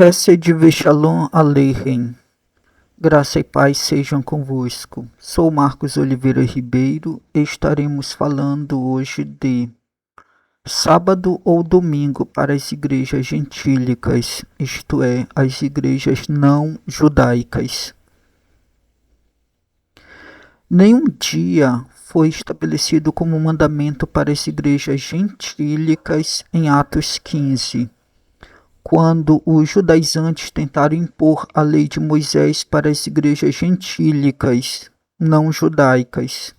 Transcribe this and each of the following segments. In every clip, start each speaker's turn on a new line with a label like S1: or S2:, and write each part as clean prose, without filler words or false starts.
S1: Hesed Veshalom Aleichem. Graça e paz sejam convosco. Sou Marcos Oliveira Ribeiro e estaremos falando hoje de sábado ou domingo para as igrejas gentílicas, isto é, as igrejas não judaicas. Nenhum dia foi estabelecido como mandamento para as igrejas gentílicas em Atos 15. Quando os judaizantes tentaram impor a lei de Moisés para as igrejas gentílicas, não judaicas,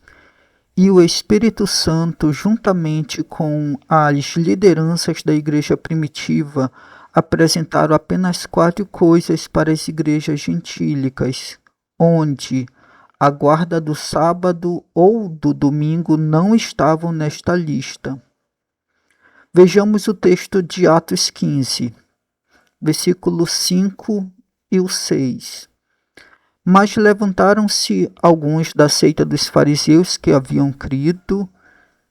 S1: e o Espírito Santo, juntamente com as lideranças da igreja primitiva, apresentaram apenas 4 coisas para as igrejas gentílicas, onde a guarda do sábado ou do domingo não estavam nesta lista. Vejamos o texto de Atos 15. Versículo 5 e o 6. Mas levantaram-se alguns da seita dos fariseus que haviam crido,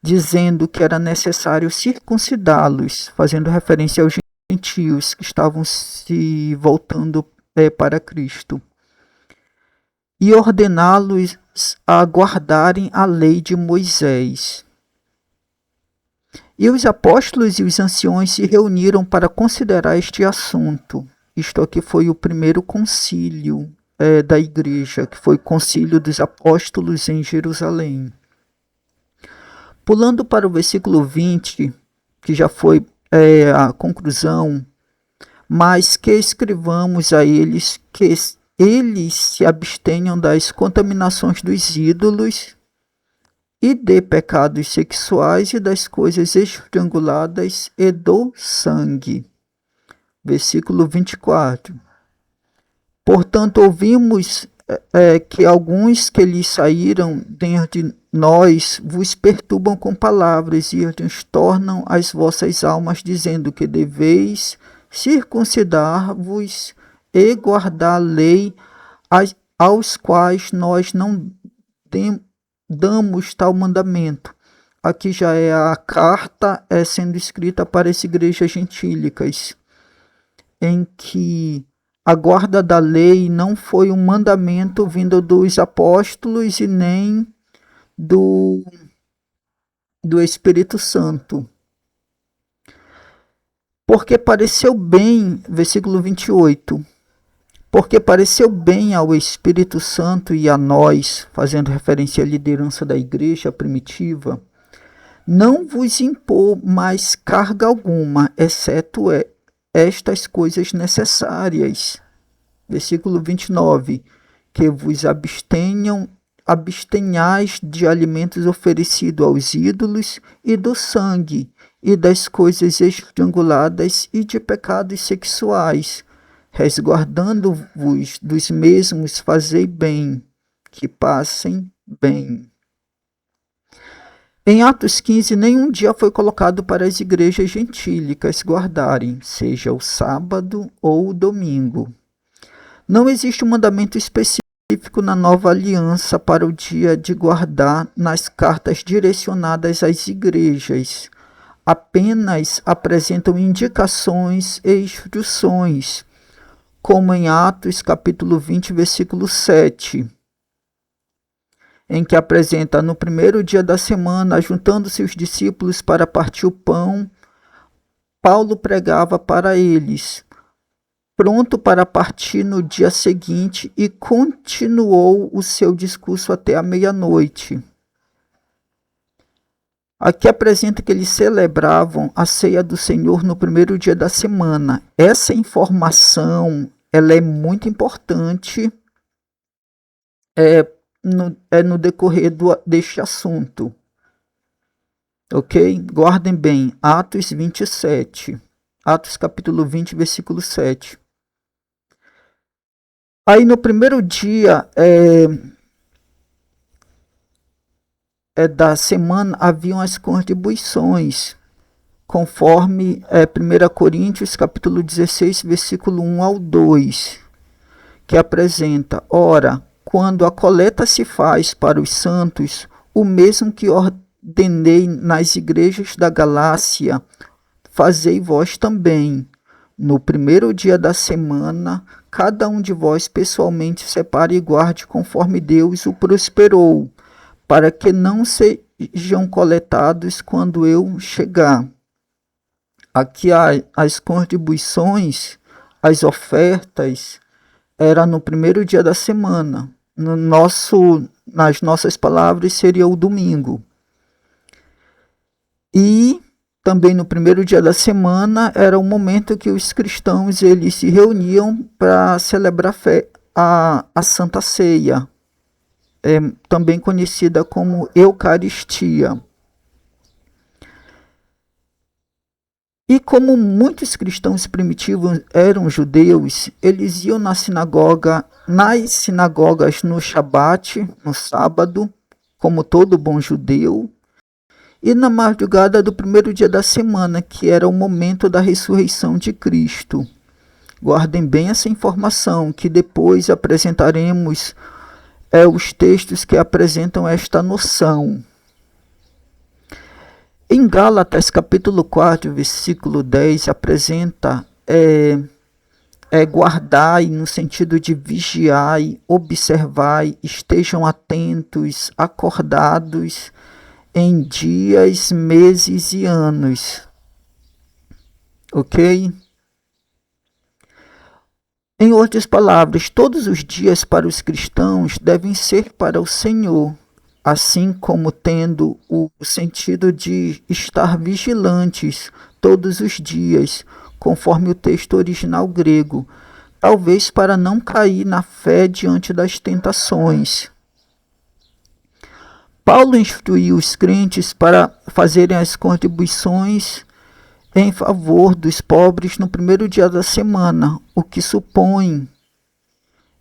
S1: dizendo que era necessário circuncidá-los, fazendo referência aos gentios que estavam se voltando para Cristo, e ordená-los a guardarem a lei de Moisés. E os apóstolos e os anciões se reuniram para considerar este assunto. Isto aqui foi o primeiro concílio da igreja, que foi o concílio dos apóstolos em Jerusalém. Pulando para o versículo 20, que já foi a conclusão, mas que escrevamos a eles que eles se abstenham das contaminações dos ídolos e de pecados sexuais e das coisas estranguladas e do sangue. Versículo 24. Portanto, ouvimos que alguns que lhes saíram dentre nós vos perturbam com palavras e os tornam as vossas almas, dizendo que deveis circuncidar-vos e guardar a lei, aos quais nós não damos tal mandamento. Aqui já é a carta sendo escrita para as igrejas gentílicas, em que a guarda da lei não foi um mandamento vindo dos apóstolos e nem do Espírito Santo. Porque pareceu bem, versículo 28, porque pareceu bem ao Espírito Santo e a nós, fazendo referência à liderança da igreja primitiva, não vos impor mais carga alguma, exceto estas coisas necessárias. Versículo 29, que vos abstenhais de alimentos oferecidos aos ídolos e do sangue, e das coisas estranguladas e de pecados sexuais, resguardando-vos dos mesmos, fazei bem, que passem bem. Em Atos 15, nenhum dia foi colocado para as igrejas gentílicas guardarem, seja o sábado ou o domingo. Não existe um mandamento específico na nova aliança para o dia de guardar nas cartas direcionadas às igrejas. Apenas apresentam indicações e instruções, como em Atos capítulo 20, versículo 7, em que apresenta: no primeiro dia da semana, juntando-se os discípulos para partir o pão, Paulo pregava para eles, pronto para partir no dia seguinte, e continuou o seu discurso até a meia-noite. Aqui apresenta que eles celebravam a ceia do Senhor no primeiro dia da semana. Essa informação ela é muito importante no decorrer deste assunto. Ok? Guardem bem, Atos 27. Atos capítulo 20, versículo 7. Aí no primeiro dia da semana haviam as contribuições, conforme 1 Coríntios capítulo 16, versículo 1 ao 2, que apresenta: ora, quando a coleta se faz para os santos, o mesmo que ordenei nas igrejas da Galácia, fazei vós também, No primeiro dia da semana, cada um de vós pessoalmente separe e guarde conforme Deus o prosperou, para que não sejam coletados quando eu chegar. Aqui as contribuições, as ofertas, era no primeiro dia da semana. Nas nossas palavras, seria o domingo. E também no primeiro dia da semana era o momento que os cristãos eles se reuniam para celebrar a Santa Ceia, também conhecida como Eucaristia. E como muitos cristãos primitivos eram judeus, eles iam nas sinagogas no Shabat, no sábado, como todo bom judeu, e na madrugada do primeiro dia da semana, que era o momento da ressurreição de Cristo. Guardem bem essa informação, que depois apresentaremos os textos que apresentam esta noção. Em Gálatas, capítulo 4, versículo 10, apresenta guardai, no sentido de vigiai, observai, estejam atentos, acordados em dias, meses e anos. Ok? Em outras palavras, todos os dias para os cristãos devem ser para o Senhor, assim como tendo o sentido de estar vigilantes todos os dias, conforme o texto original grego, talvez para não cair na fé diante das tentações. Paulo instruiu os crentes para fazerem as contribuições em favor dos pobres no primeiro dia da semana, o que supõe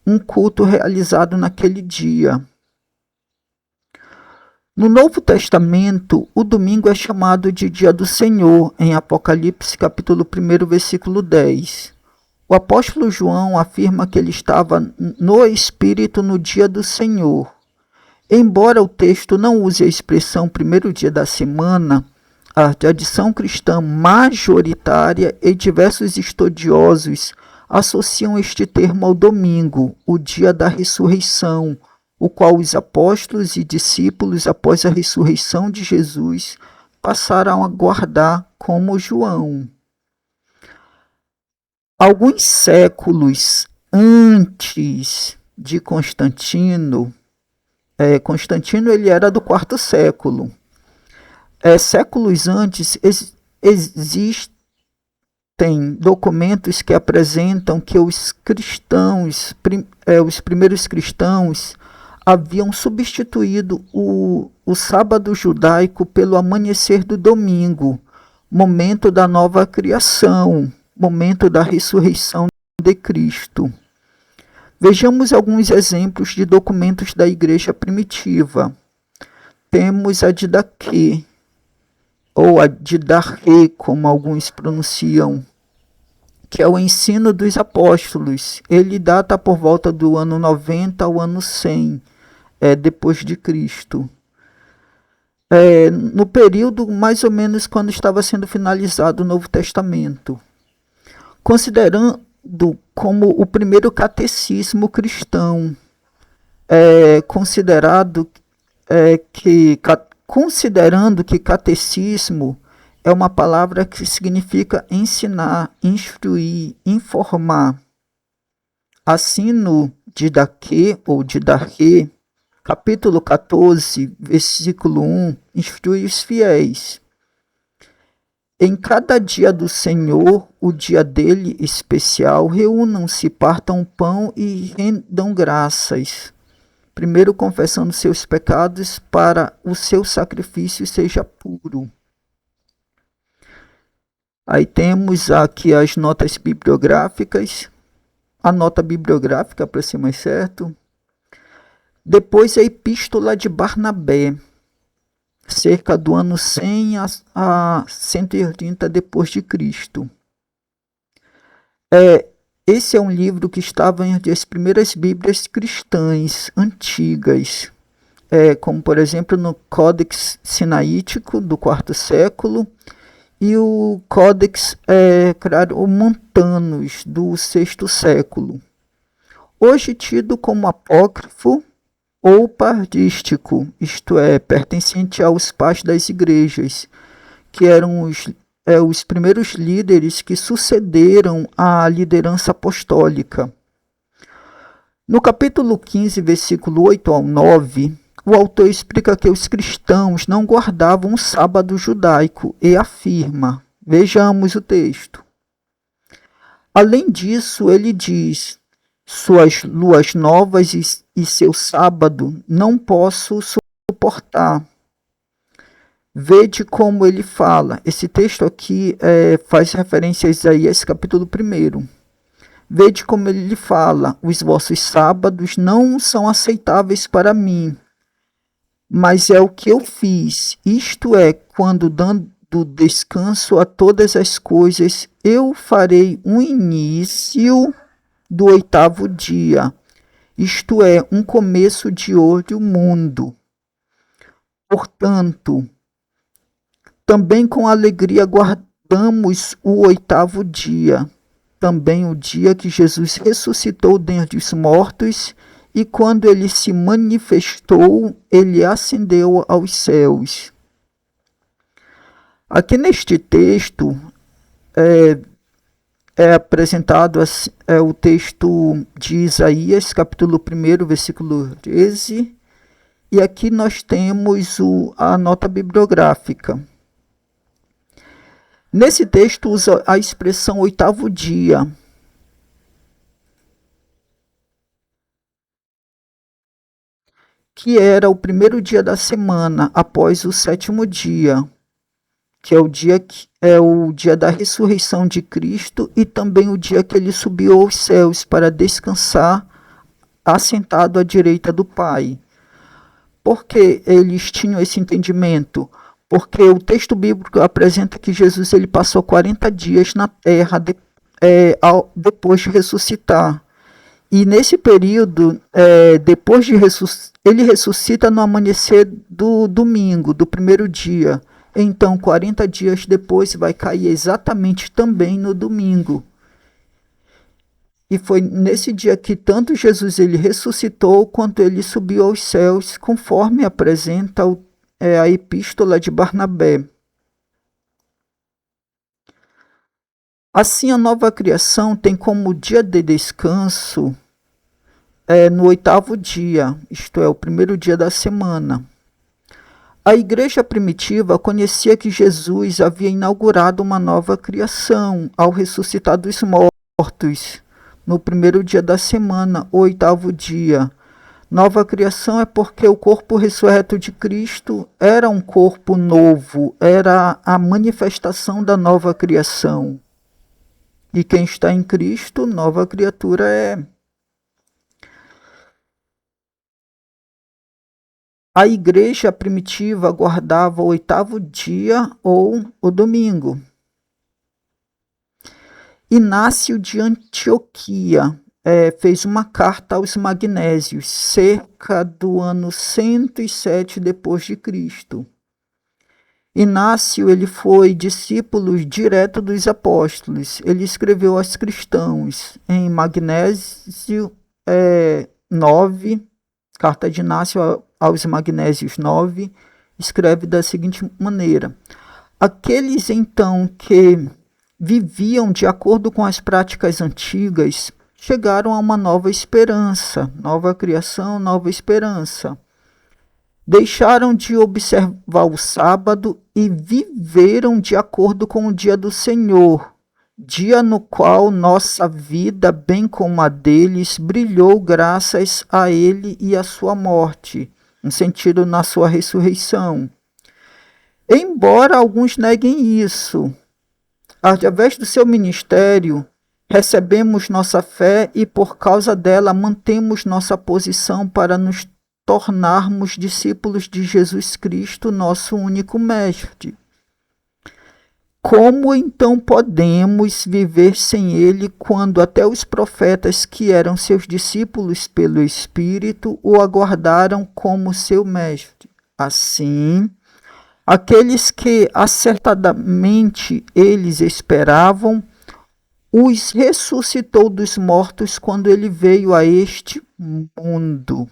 S1: um culto realizado naquele dia. No Novo Testamento, o domingo é chamado de Dia do Senhor, em Apocalipse capítulo 1, versículo 10. O apóstolo João afirma que ele estava no Espírito no dia do Senhor. Embora o texto não use a expressão primeiro dia da semana, a tradição cristã majoritária e diversos estudiosos associam este termo ao domingo, o dia da ressurreição, o qual os apóstolos e discípulos, após a ressurreição de Jesus, passaram a guardar como João. Alguns séculos antes de Constantino, Constantino ele era do quarto século. Séculos antes existem documentos que apresentam que os cristãos, os primeiros cristãos, haviam substituído o sábado judaico pelo amanhecer do domingo, momento da nova criação, momento da ressurreição de Cristo. Vejamos alguns exemplos de documentos da igreja primitiva. Temos a Didaquê, ou a Didarquê, como alguns pronunciam, que é o ensino dos apóstolos. Ele data por volta do ano 90 ao ano 100, depois de Cristo. No período mais ou menos quando estava sendo finalizado o Novo Testamento. Considerando como o primeiro catecismo cristão, considerando que catecismo é uma palavra que significa ensinar, instruir, informar. Assim, no Didaquê ou Didarquê, capítulo 14, versículo 1, instrui os fiéis. Em cada dia do Senhor, o dia dele especial, reúnam-se, partam o pão e rendam graças. Primeiro confessando seus pecados, para o seu sacrifício seja puro. Aí temos aqui as notas bibliográficas, a nota bibliográfica, para ser mais certo. Depois a Epístola de Barnabé, cerca do ano 100 a 180 depois de Cristo. Esse é um livro que estava entre as primeiras Bíblias cristãs antigas, como por exemplo no Códex Sinaítico do quarto século e o Codex Claromontanus do VI século, hoje tido como apócrifo ou pardístico, isto é, pertencente aos pais das igrejas, que eram os primeiros líderes que sucederam à liderança apostólica. No capítulo 15, versículo 8 ao 9, o autor explica que os cristãos não guardavam o sábado judaico e afirma, vejamos o texto. Além disso, ele diz, suas luas novas e seu sábado não posso suportar. Vede como ele fala. Esse texto aqui faz referência a Isaías capítulo 1. Vede como ele fala, os vossos sábados não são aceitáveis para mim, mas é o que eu fiz, isto é, quando dando descanso a todas as coisas, eu farei um início do 8º dia, isto é, um começo de outro mundo. Portanto, também com alegria guardamos o 8º dia, também o dia que Jesus ressuscitou dentre os mortos, e quando ele se manifestou, ele ascendeu aos céus. Aqui neste texto é apresentado o texto de Isaías, capítulo 1, versículo 13, e aqui nós temos a nota bibliográfica. Nesse texto usa a expressão 8º dia, que era o primeiro dia da semana, após o 7º dia, que é o dia da ressurreição de Cristo e também o dia que ele subiu aos céus para descansar assentado à direita do Pai. Por que eles tinham esse entendimento? Porque o texto bíblico apresenta que Jesus ele passou 40 dias na terra depois de ressuscitar. E nesse período, depois de ele ressuscita no amanhecer do domingo, do primeiro dia. Então, 40 dias depois vai cair exatamente também no domingo. E foi nesse dia que tanto Jesus ele ressuscitou, quanto ele subiu aos céus, conforme apresenta a epístola de Barnabé. Assim, a nova criação tem como dia de descanso no 8º dia, isto é, o primeiro dia da semana. A igreja primitiva conhecia que Jesus havia inaugurado uma nova criação ao ressuscitar dos mortos, no primeiro dia da semana, o 8º dia. Nova criação é porque o corpo ressurreto de Cristo era um corpo novo, era a manifestação da nova criação. E quem está em Cristo, nova criatura é. A igreja primitiva guardava o 8º dia ou o domingo. Inácio de Antioquia fez uma carta aos magnésios, cerca do ano 107 depois de Cristo. Inácio ele foi discípulo direto dos apóstolos. Ele escreveu aos cristãos em Magnésio 9, carta de Inácio aos Magnésios 9, escreve da seguinte maneira: aqueles então que viviam de acordo com as práticas antigas chegaram a uma nova esperança, nova criação, nova esperança. Deixaram de observar o sábado e viveram de acordo com o dia do Senhor, dia no qual nossa vida, bem como a deles, brilhou graças a ele e à sua morte, no sentido na sua ressurreição. Embora alguns neguem isso, através do seu ministério, recebemos nossa fé e por causa dela mantemos nossa posição para nos tornarmos discípulos de Jesus Cristo, nosso único mestre. Como então podemos viver sem ele quando até os profetas que eram seus discípulos pelo Espírito o aguardaram como seu mestre? Assim, Aqueles que acertadamente eles esperavam, os ressuscitou dos mortos quando ele veio a este mundo.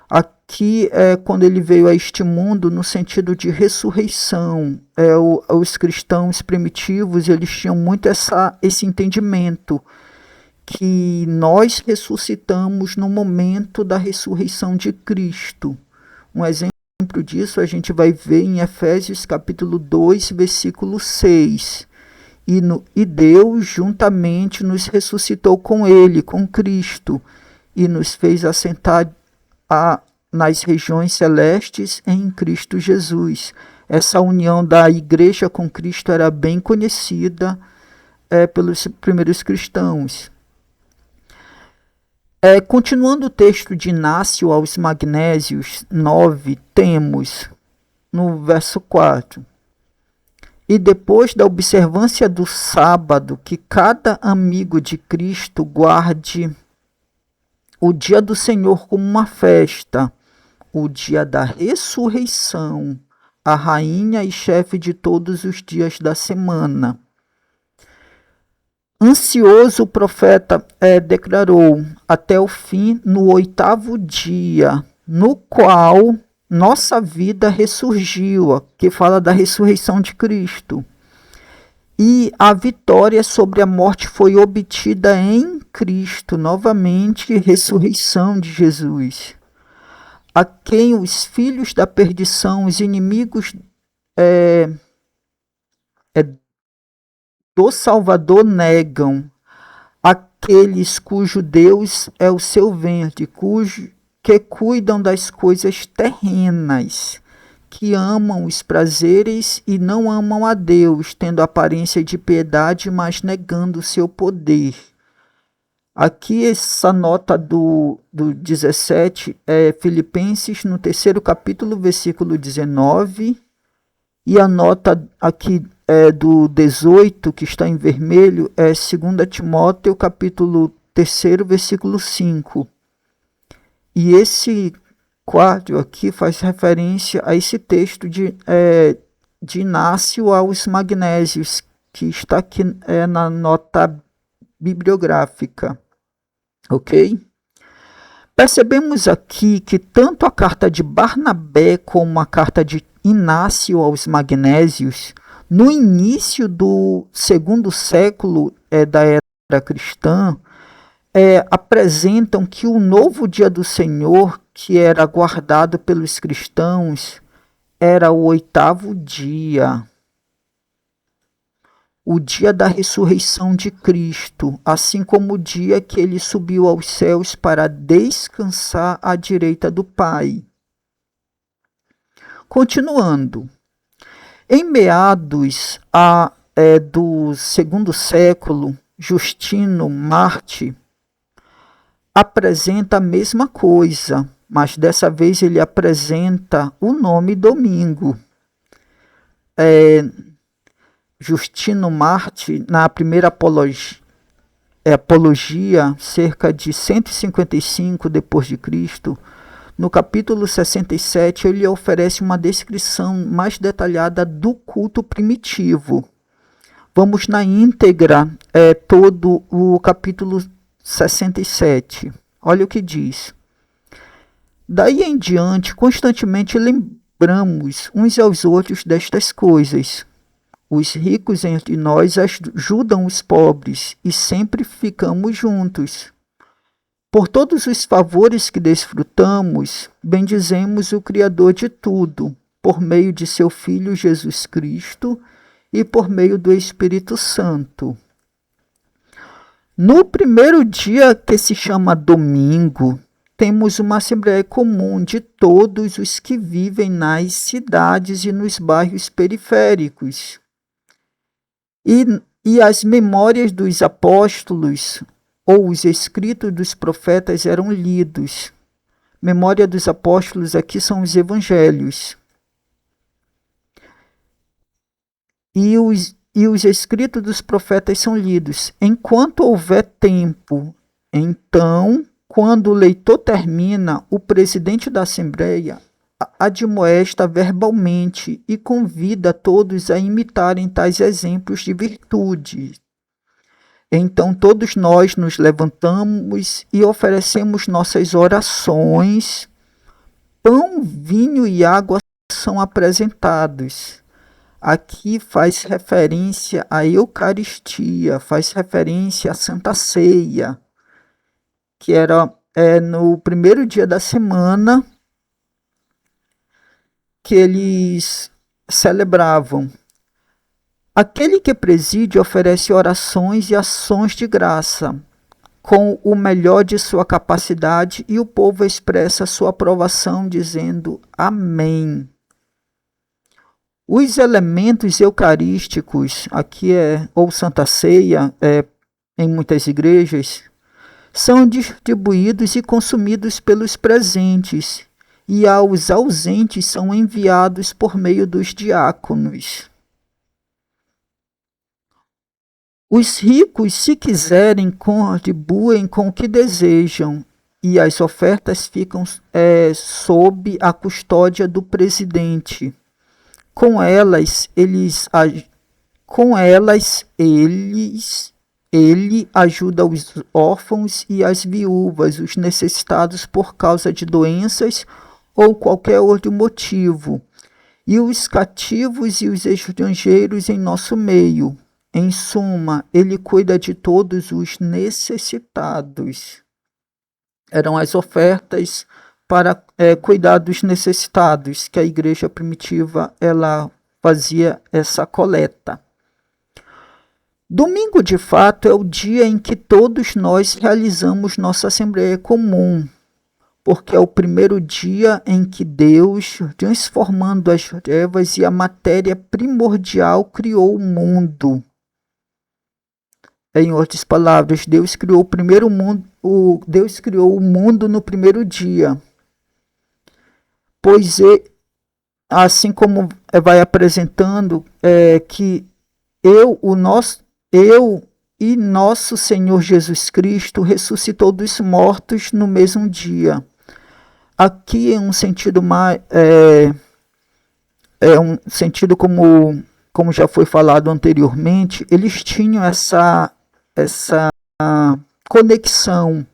S1: Aqui é quando ele veio a este mundo no sentido de ressurreição. Os cristãos primitivos, eles tinham muito esse entendimento, que nós ressuscitamos no momento da ressurreição de Cristo. Um exemplo disso a gente vai ver em Efésios capítulo 2, versículo 6. E Deus juntamente nos ressuscitou com ele, com Cristo, e nos fez assentar nas regiões celestes em Cristo Jesus. Essa união da igreja com Cristo era bem conhecida pelos primeiros cristãos. Continuando o texto de Inácio aos Magnésios 9, temos no verso 4: e depois da observância do sábado, que cada amigo de Cristo guarde o dia do Senhor como uma festa, o dia da ressurreição, a rainha e chefe de todos os dias da semana. Ansioso, o profeta declarou até o fim, no 8º dia, no qual nossa vida ressurgiu, que fala da ressurreição de Cristo. E a vitória sobre a morte foi obtida em Cristo, novamente, ressurreição de Jesus. A quem os filhos da perdição, os inimigos do Salvador negam, aqueles cujo Deus é o seu ventre, que cuidam das coisas terrenas, que amam os prazeres e não amam a Deus, tendo aparência de piedade, mas negando o seu poder. Aqui essa nota do 17 é Filipenses, no 3º capítulo, versículo 19, e a nota aqui do 18, que está em vermelho, é 2 Timóteo, capítulo 3º, versículo 5. E esse quadro aqui faz referência a esse texto de Inácio aos Magnésios, que está aqui na nota bibliográfica. Ok? Percebemos aqui que tanto a carta de Barnabé como a carta de Inácio aos Magnésios, no início do 2º século da era cristã, apresentam que o novo dia do Senhor, que era aguardado pelos cristãos, era o 8º dia, o dia da ressurreição de Cristo, assim como o dia que ele subiu aos céus para descansar à direita do Pai. Continuando, em meados do 2º século, Justino Marte apresenta a mesma coisa, mas dessa vez ele apresenta o nome domingo. Justino Marte, na primeira apologia, cerca de 155 d.C., no capítulo 67, ele oferece uma descrição mais detalhada do culto primitivo. Vamos na íntegra, todo o capítulo 67. Olha o que diz. Daí em diante, constantemente lembramos uns aos outros destas coisas. Os ricos entre nós ajudam os pobres e sempre ficamos juntos. Por todos os favores que desfrutamos, bendizemos o Criador de tudo, por meio de seu Filho Jesus Cristo e por meio do Espírito Santo. No primeiro dia, que se chama domingo, temos uma assembleia comum de todos os que vivem nas cidades e nos bairros periféricos. E as memórias dos apóstolos ou os escritos dos profetas eram lidos. Memória dos apóstolos aqui são os evangelhos. E os escritos dos profetas são lidos enquanto houver tempo. Então, quando o leitor termina, o presidente da Assembleia admoesta verbalmente e convida todos a imitarem tais exemplos de virtude. Então todos nós nos levantamos e oferecemos nossas orações. Pão, vinho e água são apresentados. Aqui faz referência à Eucaristia, faz referência à Santa Ceia, que era no primeiro dia da semana que eles celebravam. Aquele que preside oferece orações e ações de graça, com o melhor de sua capacidade, e o povo expressa sua aprovação dizendo amém. Os elementos eucarísticos, aqui ou Santa Ceia, em muitas igrejas, são distribuídos e consumidos pelos presentes, e aos ausentes são enviados por meio dos diáconos. Os ricos, se quiserem, contribuem com o que desejam, e as ofertas ficam sob a custódia do presidente. Com elas, ele ajuda os órfãos e as viúvas, os necessitados por causa de doenças ou qualquer outro motivo, e os cativos e os estrangeiros em nosso meio. Em suma, ele cuida de todos os necessitados. Eram as ofertas para cuidar dos necessitados, que a igreja primitiva ela fazia essa coleta. Domingo, de fato, é o dia em que todos nós realizamos nossa Assembleia Comum, porque é o primeiro dia em que Deus, transformando as trevas e a matéria primordial, criou o mundo. Em outras palavras, Deus criou Deus criou o mundo no primeiro dia. Pois assim como vai apresentando que eu e nosso Senhor Jesus Cristo ressuscitou dos mortos no mesmo dia. Aqui, em um sentido mais um sentido como já foi falado anteriormente, eles tinham essa conexão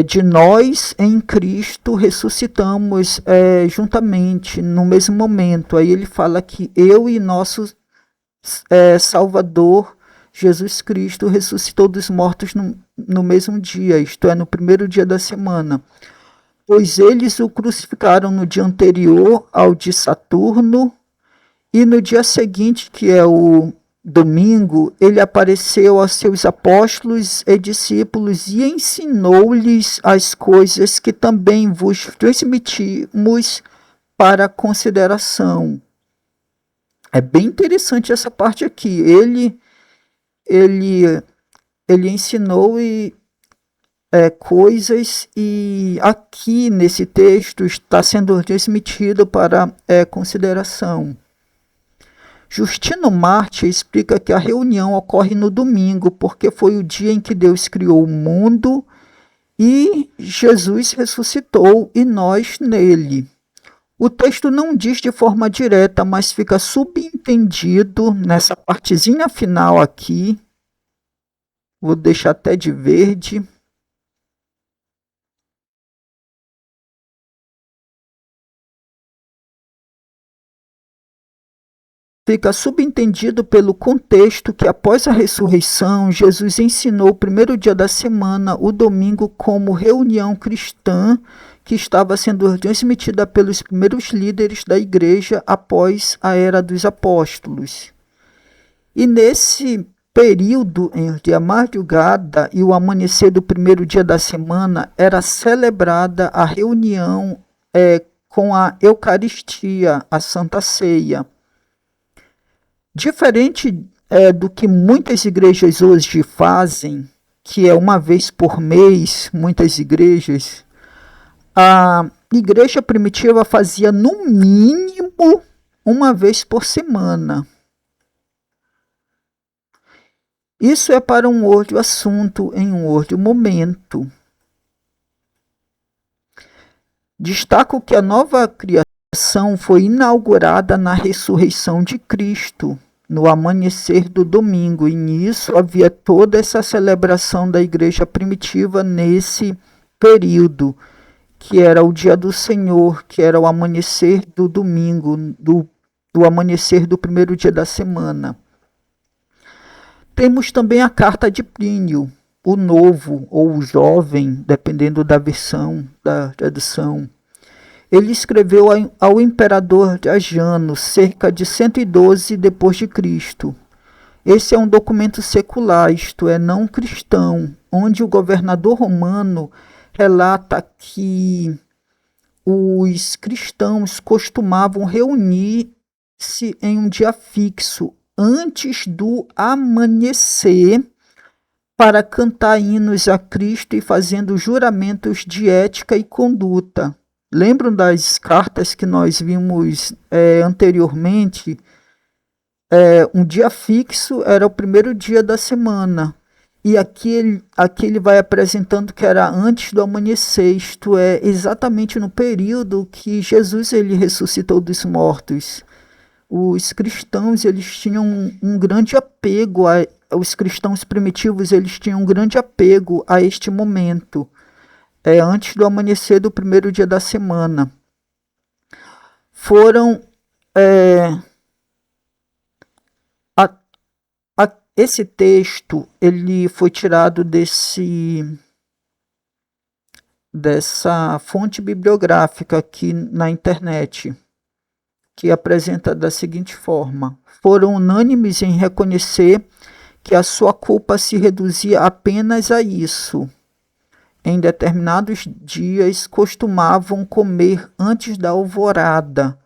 S1: de nós em Cristo ressuscitamos juntamente no mesmo momento. Aí ele fala que eu e nosso Salvador Jesus Cristo ressuscitou dos mortos no mesmo dia, isto é, no primeiro dia da semana. Pois eles o crucificaram no dia anterior ao de Saturno, e no dia seguinte, que é o domingo, ele apareceu a seus apóstolos e discípulos e ensinou-lhes as coisas que também vos transmitimos para consideração. É bem interessante essa parte aqui. Ele ensinou coisas, e aqui nesse texto está sendo transmitido para consideração. Justino Mártir explica que a reunião ocorre no domingo, porque foi o dia em que Deus criou o mundo e Jesus ressuscitou e nós nele. O texto não diz de forma direta, mas fica subentendido nessa partezinha final aqui. Vou deixar até de verde. Fica subentendido pelo contexto que, após a ressurreição, Jesus ensinou o primeiro dia da semana, o domingo, como reunião cristã que estava sendo transmitida pelos primeiros líderes da igreja após a era dos apóstolos. E nesse período entre a madrugada e o amanhecer do primeiro dia da semana, era celebrada a reunião com a Eucaristia, a Santa Ceia. Diferente do que muitas igrejas hoje fazem, que é uma vez por mês, muitas igrejas, a igreja primitiva fazia no mínimo uma vez por semana. Isso é para um outro assunto, em um outro momento. Destaco que a nova criação foi inaugurada na ressurreição de Cristo, no amanhecer do domingo, e nisso havia toda essa celebração da igreja primitiva nesse período, que era o dia do Senhor, que era o amanhecer do domingo, do amanhecer do primeiro dia da semana. Temos também a carta de Plínio, o novo ou o jovem, dependendo da versão, da tradução. Ele escreveu ao imperador Trajano cerca de 112 depois de Cristo. Esse é um documento secular, isto é, não cristão, onde o governador romano relata que os cristãos costumavam reunir-se em um dia fixo antes do amanhecer para cantar hinos a Cristo e fazendo juramentos de ética e conduta. Lembram das cartas que nós vimos anteriormente? Um dia fixo era o primeiro dia da semana. E aqui ele vai apresentando que era antes do amanhecer, isto é, exatamente no período que Jesus ele ressuscitou dos mortos. Os cristãos eles tinham um grande apego, os cristãos primitivos eles tinham um grande apego a este momento, antes do amanhecer do primeiro dia da semana. Foram esse texto ele foi tirado dessa fonte bibliográfica aqui na internet, que apresenta da seguinte forma: foram unânimes em reconhecer que a sua culpa se reduzia apenas a isso. Em determinados dias costumavam comer antes da alvorada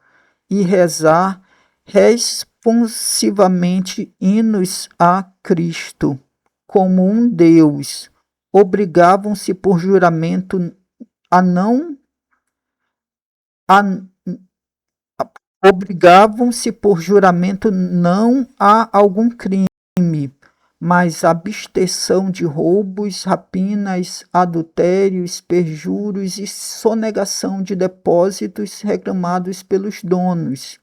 S1: e rezar responsivamente hinos a Cristo como um Deus. Obrigavam-se por juramento a não a, obrigavam-se por juramento não a algum crime, mas abstenção de roubos, rapinas, adultérios, perjuros e sonegação de depósitos reclamados pelos donos.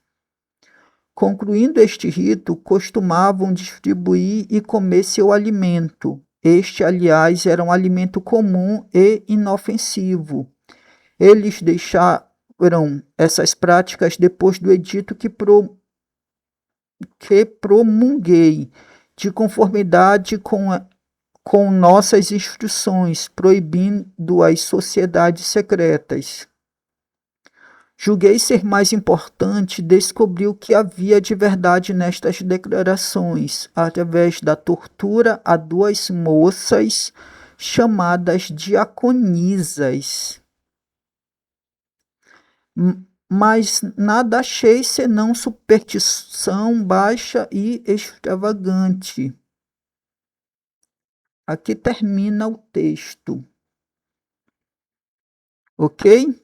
S1: Concluindo este rito, costumavam distribuir e comer seu alimento. Este, aliás, era um alimento comum e inofensivo. Eles deixaram essas práticas depois do edito que promulguei, de conformidade com nossas instruções, proibindo as sociedades secretas. Julguei ser mais importante descobrir o que havia de verdade nestas declarações, através da tortura a duas moças chamadas diaconisas. Mas nada achei senão superstição baixa e extravagante. Aqui termina o texto. Ok?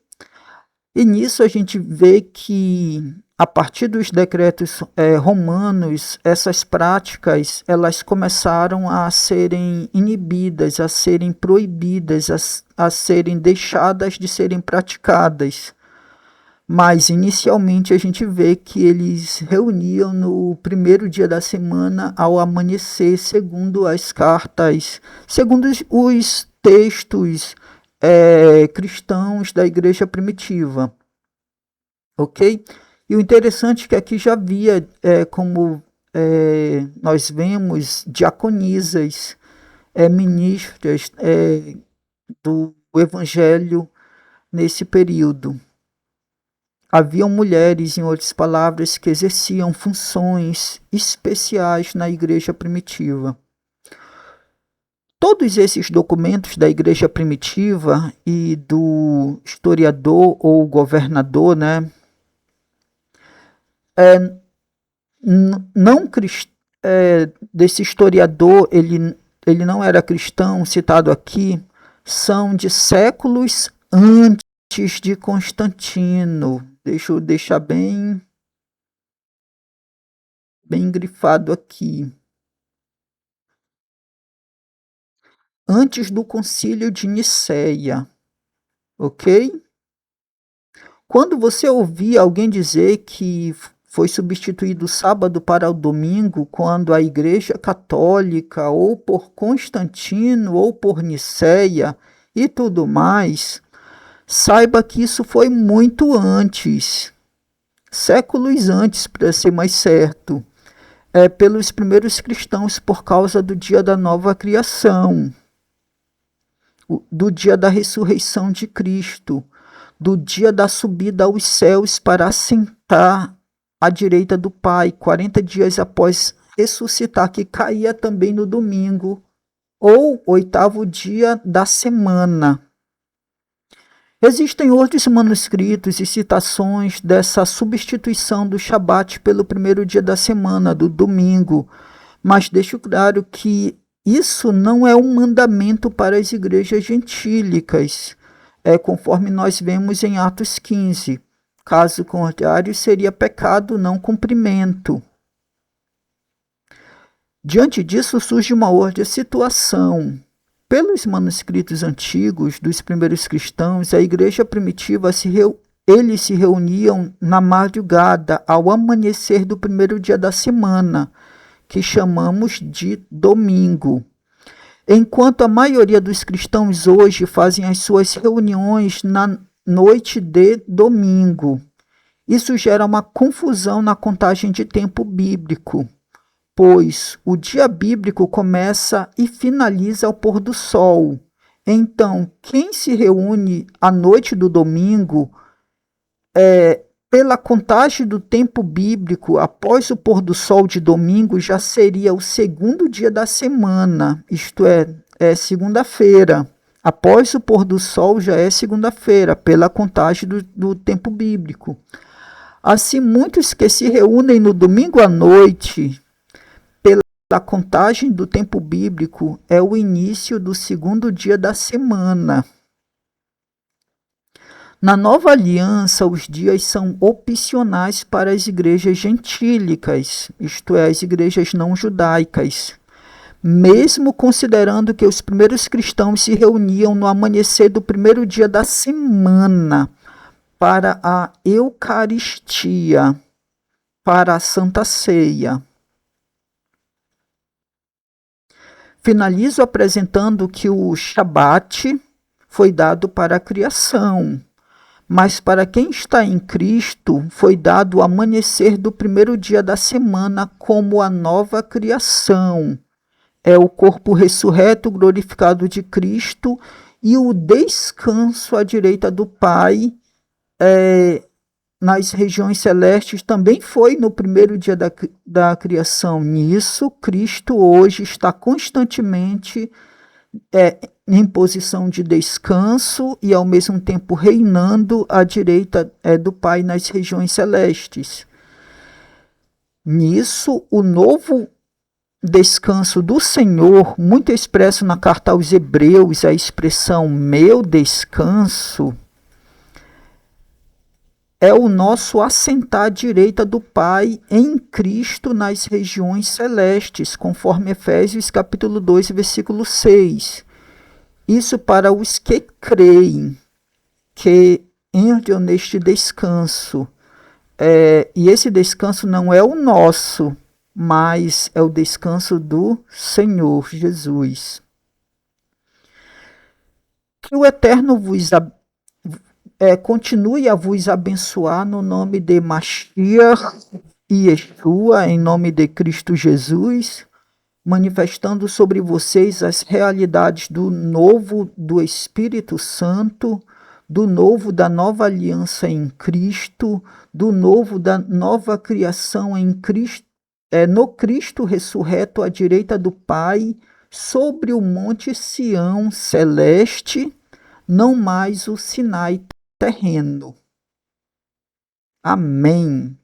S1: E nisso a gente vê que, a partir dos decretos romanos, essas práticas elas começaram a serem inibidas, a serem proibidas, a serem deixadas de serem praticadas. Mas inicialmente a gente vê que eles reuniam no primeiro dia da semana ao amanhecer, segundo as cartas, segundo os textos cristãos da igreja primitiva, ok? E o interessante é que aqui já havia, como nós vemos, diaconisas, ministras do evangelho nesse período. Haviam mulheres, em outras palavras, que exerciam funções especiais na igreja primitiva. Todos esses documentos da igreja primitiva e do historiador ou governador, né, não desse historiador, ele não era cristão, citado aqui, são de séculos antes de Constantino. Deixa eu deixar bem grifado aqui. Antes do concílio de Nicéia, ok? Quando você ouvir alguém dizer que foi substituído o sábado para o domingo, quando a Igreja Católica, ou por Constantino, ou por Nicéia e tudo mais, saiba que isso foi muito antes, séculos antes, para ser mais certo, pelos primeiros cristãos, por causa do dia da nova criação, do dia da ressurreição de Cristo, do dia da subida aos céus para assentar à direita do Pai, 40 dias após ressuscitar, que caía também no domingo, ou oitavo dia da semana. Existem outros manuscritos e citações dessa substituição do Shabat pelo primeiro dia da semana, do domingo, mas deixo claro que isso não é um mandamento para as igrejas gentílicas, conforme nós vemos em Atos 15. Caso contrário, seria pecado não cumprimento. Diante disso, surge uma outra situação. Pelos manuscritos antigos dos primeiros cristãos, a igreja primitiva eles se reuniam na madrugada, ao amanhecer do primeiro dia da semana, que chamamos de domingo. Enquanto a maioria dos cristãos hoje fazem as suas reuniões na noite de domingo. Isso gera uma confusão na contagem de tempo bíblico, pois o dia bíblico começa e finaliza ao pôr do sol. Então, quem se reúne à noite do domingo, pela contagem do tempo bíblico, após o pôr do sol de domingo, já seria o segundo dia da semana, isto é segunda-feira. Após o pôr do sol já é segunda-feira, pela contagem do tempo bíblico. Assim, muitos que se reúnem no domingo à noite, pela contagem do tempo bíblico, é o início do segundo dia da semana. Na nova aliança, os dias são opcionais para as igrejas gentílicas, isto é, as igrejas não judaicas, mesmo considerando que os primeiros cristãos se reuniam no amanhecer do primeiro dia da semana para a Eucaristia, para a Santa Ceia. Finalizo apresentando que o Shabat foi dado para a criação, mas para quem está em Cristo foi dado o amanhecer do primeiro dia da semana como a nova criação. É o corpo ressurreto, glorificado de Cristo, e o descanso à direita do Pai, nas regiões celestes, também foi no primeiro dia da criação. Nisso, Cristo hoje está constantemente em posição de descanso e, ao mesmo tempo, reinando à direita do Pai nas regiões celestes. Nisso, o novo descanso do Senhor, muito expresso na carta aos Hebreus, a expressão meu descanso, é o nosso assentar à direita do Pai em Cristo nas regiões celestes, conforme Efésios capítulo 2, versículo 6. Isso para os que creem, que entram neste descanso. E esse descanso não é o nosso, mas é o descanso do Senhor Jesus. Que o Eterno continue a vos abençoar no nome de Mashiach e Yeshua, em nome de Cristo Jesus, manifestando sobre vocês as realidades do novo do Espírito Santo, do novo da nova aliança em Cristo, do novo da nova criação em Cristo, no Cristo ressurreto à direita do Pai, sobre o monte Sião celeste, não mais o Sinai terreno. Amém.